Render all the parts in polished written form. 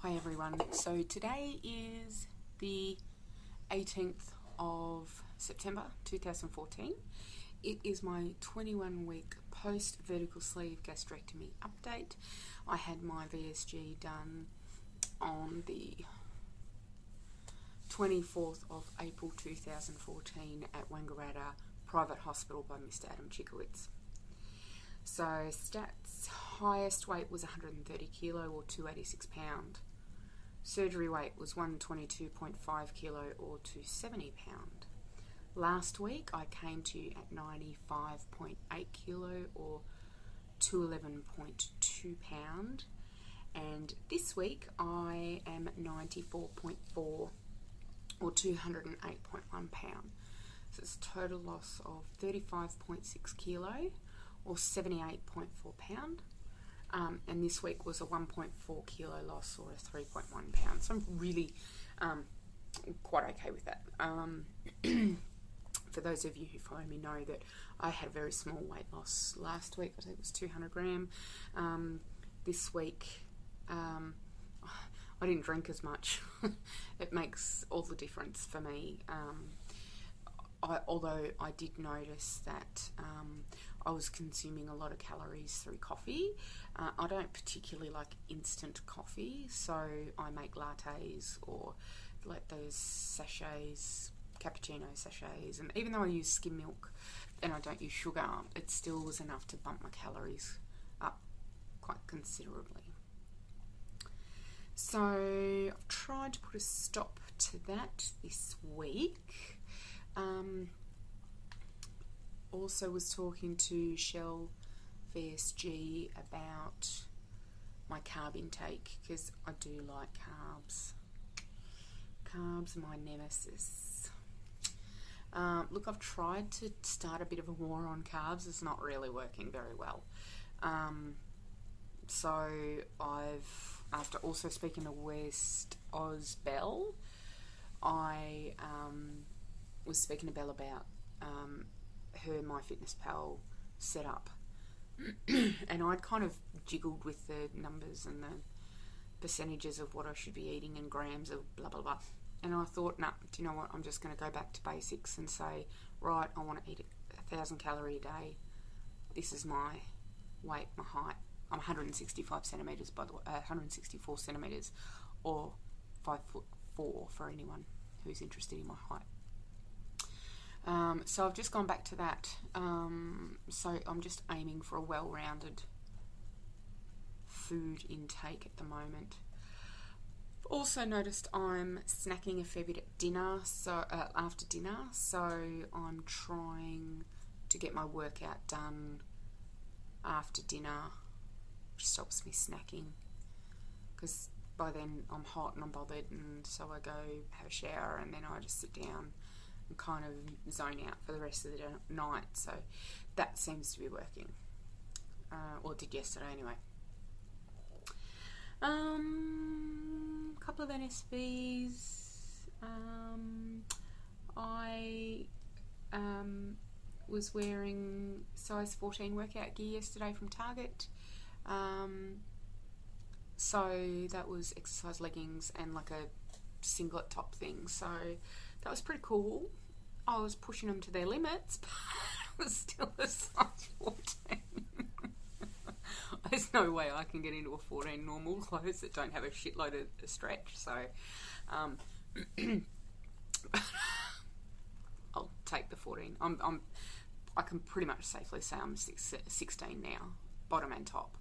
Hi everyone, so today is the 18th of September 2014. It is my 21-week post-vertical sleeve gastrectomy update. I had my VSG done on the 24th of April 2014 at Wangaratta Private Hospital by Mr. Adam Chikowitz. So stats, highest weight was 130 kilo or 286 pound. Surgery weight was 122.5 kilo or 270 pound. Last week I came to you at 95.8 kilo or 211.2 pound. And this week I am 94.4 or 208.1 pound. So it's a total loss of 35.6 kilo or 78.4 pound. And this week was a 1.4 kilo loss or a 3.1 pound. So I'm really quite okay with that. For those of you who follow me know that I had a very small weight loss last week. I think it was 200 gram. This week I didn't drink as much. It makes all the difference for me. Although I did notice that I was consuming a lot of calories through coffee. I don't particularly like instant coffee, so I make lattes or like those sachets, cappuccino sachets, and even though I use skim milk and I don't use sugar, it still was enough to bump my calories up quite considerably. So I've tried to put a stop to that this week. Also was talking to Shell VSG about my carb intake because I do like carbs. Carbs are my nemesis. Look, I've tried to start a bit of a war on carbs. It's not really working very well. So I've, after also speaking to West Oz Bell, I was speaking to Belle about her MyFitnessPal setup, and I'd kind of jiggled with the numbers and the percentages of what I should be eating and grams of blah blah blah, and I thought, nah, do you know what, I'm just going to go back to basics and say, right, I want to eat 1,000 calorie a day. This is my weight, my height. I'm 165 centimetres, by the way, 164 centimetres, or 5'4" for anyone who's interested in my height. So I've just gone back to that. So I'm just aiming for a well-rounded food intake at the moment. Also noticed I'm snacking a fair bit at dinner, so after dinner. So I'm trying to get my workout done after dinner, which stops me snacking, because by then I'm hot and I'm bothered, and so I go have a shower and then I just sit down and kind of zone out for the rest of the night. So that seems to be working. Or it did yesterday anyway. Couple of NSVs. I was wearing size 14 workout gear yesterday from Target. So that was exercise leggings and like a singlet top thing. So that was pretty cool. I was pushing them to their limits, but it was still a size 14. There's no way I can get into a 14 normal clothes that don't have a shitload of stretch. So I'll take the 14. I can pretty much safely say I'm 16 now, bottom and top.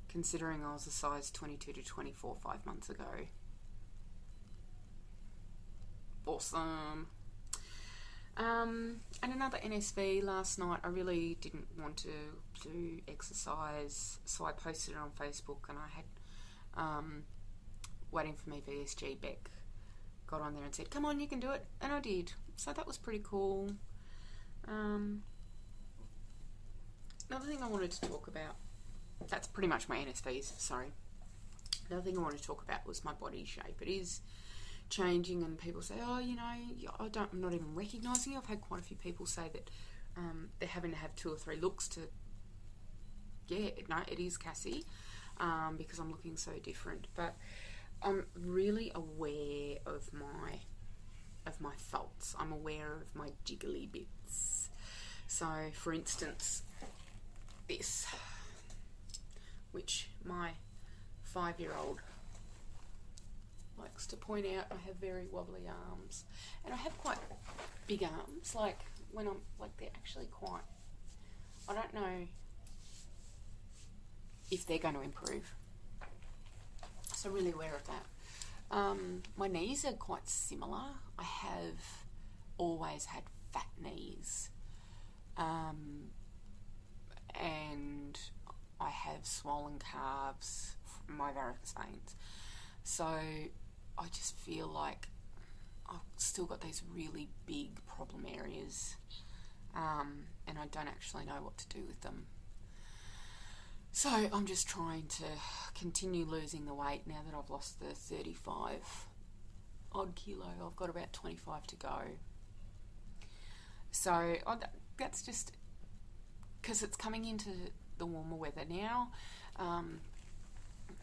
Considering I was a size 22 to 24 5 months ago. Awesome. And another NSV last night. I really didn't want to do exercise, so I posted it on Facebook, and I had waiting for me VSG Beck got on there and said, come on, you can do it, and I did. So that was pretty cool. Another thing I wanted to talk about, that's pretty much my NSVs, sorry. Another thing I wanted to talk about was my body shape. It is changing, and people say, oh, you know, I'm not even recognising you. I've had quite a few people say that they're having to have 2 or 3 looks to, yeah, no, it is Cassie. because I'm looking so different. But I'm really aware of my faults. I'm aware of my jiggly bits. So, for instance, this, which my 5-year-old likes to point out, I have very wobbly arms, and I have quite big arms. Like when I'm like, they're actually quite, I don't know if they're going to improve, so I'm really aware of that. My knees are quite similar. I have always had fat knees, and I have swollen calves from my varicose veins. So I just feel like I've still got these really big problem areas, and I don't actually know what to do with them. So I'm just trying to continue losing the weight now that I've lost the 35 odd kilo. I've got about 25 to go. So that's just because it's coming into the warmer weather now,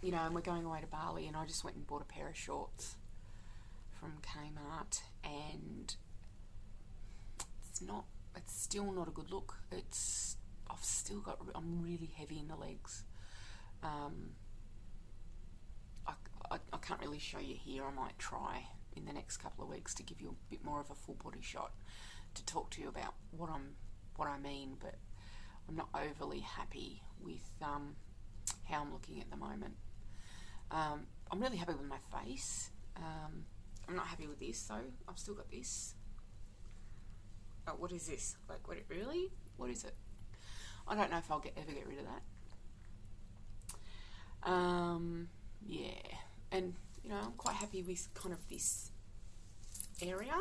you know, and we're going away to Bali, and I just went and bought a pair of shorts from Kmart, and it's still not a good look. I'm really heavy in the legs. I can't really show you here. I might try in the next couple of weeks to give you a bit more of a full body shot to talk to you about what I mean, but I'm not overly happy with how I'm looking at the moment. I'm really happy with my face. I'm not happy with this though. I've still got this. Oh, what is this? Like, what? Really? What is it? I don't know if I'll ever get rid of that. Yeah, and you know, I'm quite happy with kind of this area.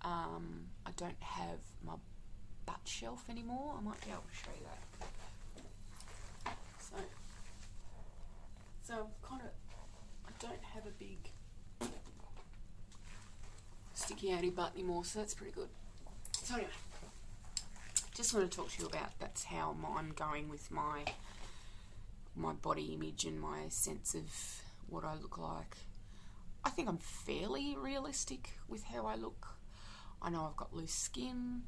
I don't have my butt shelf anymore. I might be able to show you that. So kind of, I don't have a big sticky outy butt anymore, so that's pretty good. So anyway, just want to talk to you about that's how I'm going with my body image and my sense of what I look like. I think I'm fairly realistic with how I look. I know I've got loose skin.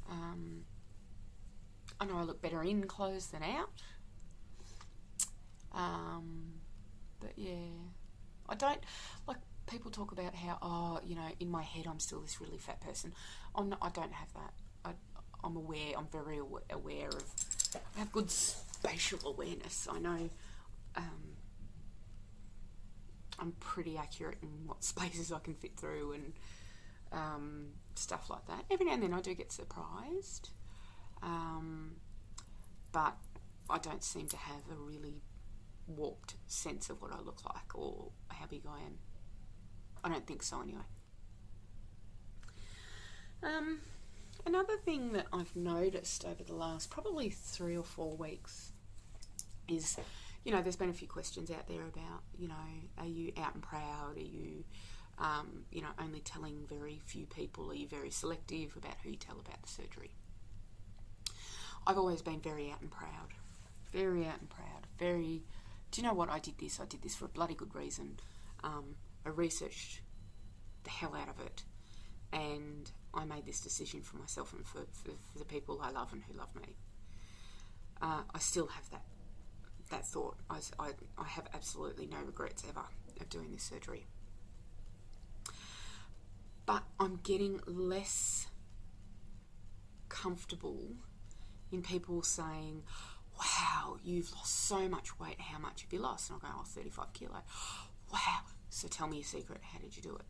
I know I look better in clothes than out. But yeah, I don't, like, people talk about how, oh, you know, in my head I'm still this really fat person. I don't have that. I'm aware, I'm very aware of, I have good spatial awareness. I know I'm pretty accurate in what spaces I can fit through and stuff like that. Every now and then I do get surprised, but I don't seem to have a really warped sense of what I look like or how big I am. I don't think so anyway. Another thing that I've noticed over the last probably 3 or 4 weeks is, you know, there's been a few questions out there about, you know, are you out and proud? Are you, you know, only telling very few people? Are you very selective about who you tell about the surgery? I've always been very out and proud. Very out and proud. Very, do you know what? I did this for a bloody good reason. I researched the hell out of it, and I made this decision for myself and for the people I love and who love me. I still have that thought. I have absolutely no regrets ever of doing this surgery. But I'm getting less comfortable in people saying, wow, you've lost so much weight. How much have you lost? And I'll go, oh, 35 kilo. Wow. So tell me your secret. How did you do it?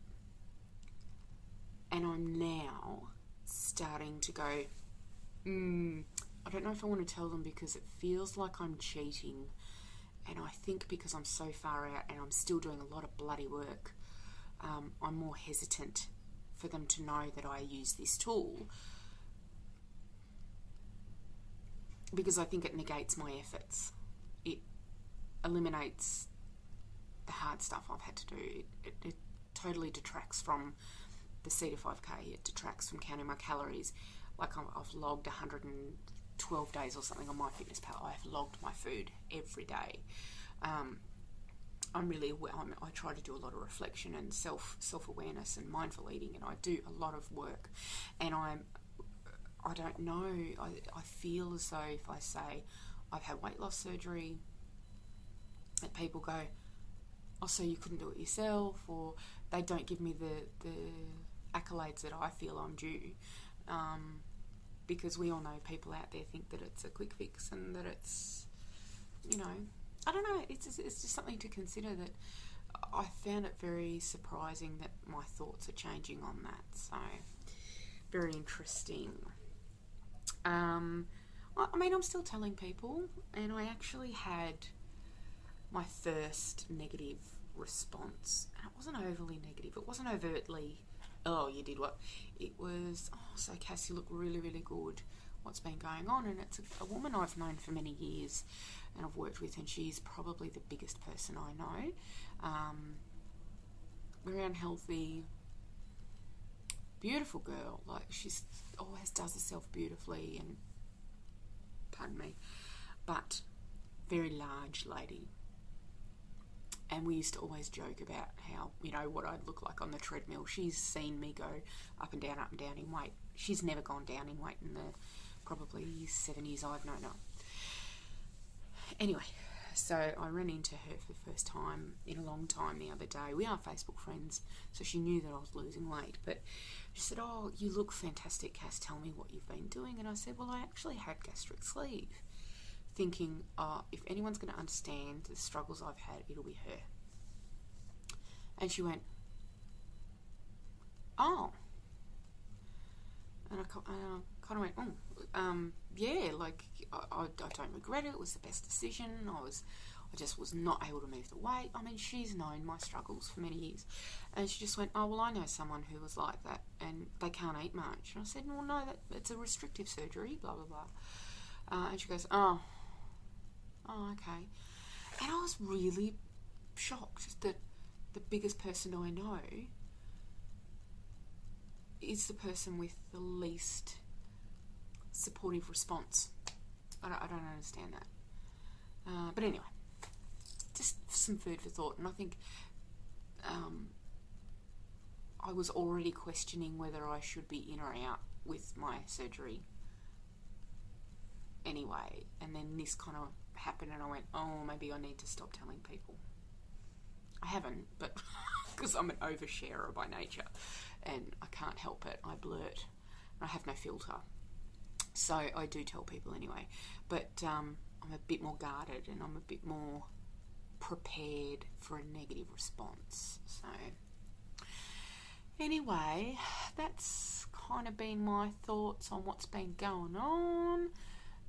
And I'm now starting to go, I don't know if I want to tell them because it feels like I'm cheating. And I think because I'm so far out and I'm still doing a lot of bloody work, I'm more hesitant for them to know that I use this tool, because I think it negates my efforts. It eliminates the hard stuff I've had to do. It totally detracts from the C to 5K. It detracts from counting my calories. Like I've logged 120 12 days or something on MyFitnessPal, I've logged my food every day. I'm really aware. I try to do a lot of reflection and self-awareness and mindful eating, and I do a lot of work. And I don't know, I feel as though if I say I've had weight loss surgery, that people go, oh, so you couldn't do it yourself, or they don't give me the accolades that I feel I'm due. Because we all know people out there think that it's a quick fix and that it's, you know, I don't know, it's just something to consider, that I found it very surprising that my thoughts are changing on that. So, very interesting. I mean, I'm still telling people, and I actually had my first negative response. And it wasn't overly negative. It wasn't overtly, oh, you did what? It was, oh, so Cass, you look really, really good. What's been going on? And it's a woman I've known for many years and I've worked with, and she's probably the biggest person I know. Very unhealthy, beautiful girl. Like, she's always does herself beautifully, and pardon me, but very large lady. And we used to always joke about how, you know, what I'd look like on the treadmill. She's seen me go up and down in weight. She's never gone down in weight in the probably 7 years I've known her. Anyway, so I ran into her for the first time in a long time the other day. We are Facebook friends, so she knew that I was losing weight. But she said, oh, you look fantastic, Cass. Tell me what you've been doing. And I said, well, I actually had gastric sleeve. Thinking, if anyone's going to understand the struggles I've had, it'll be her. And she went, oh. And I kind of went, oh, yeah, like, I don't regret it. It was the best decision. I just was not able to move the weight. I mean, she's known my struggles for many years. And she just went, oh, well, I know someone who was like that, and they can't eat much. And I said, well, no, it's a restrictive surgery, blah, blah, blah. And she goes, oh, okay. And I was really shocked that the biggest person I know is the person with the least supportive response. I don't understand that. But anyway, just some food for thought. And I think I was already questioning whether I should be in or out with my surgery anyway. And then this kind of happened, and I went, oh, maybe I need to stop telling people. I haven't, but because I'm an oversharer by nature, and I can't help it. I blurt. I have no filter. So I do tell people anyway. But I'm a bit more guarded, and I'm a bit more prepared for a negative response. So anyway, that's kind of been my thoughts on what's been going on.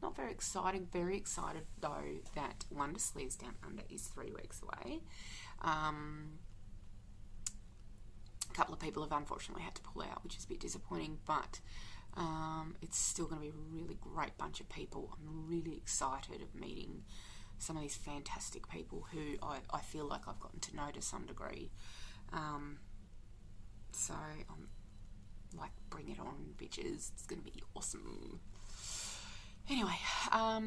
Not very exciting. Very excited though that Wondersley's Down Under is 3 weeks away. A couple of people have unfortunately had to pull out, which is a bit disappointing, but it's still going to be a really great bunch of people. I'm really excited of meeting some of these fantastic people who I feel like I've gotten to know to some degree. So I'm like, bring it on, bitches. It's going to be awesome. Anyway, I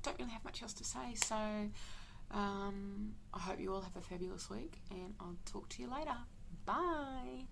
don't really have much else to say, so I hope you all have a fabulous week, and I'll talk to you later. Bye.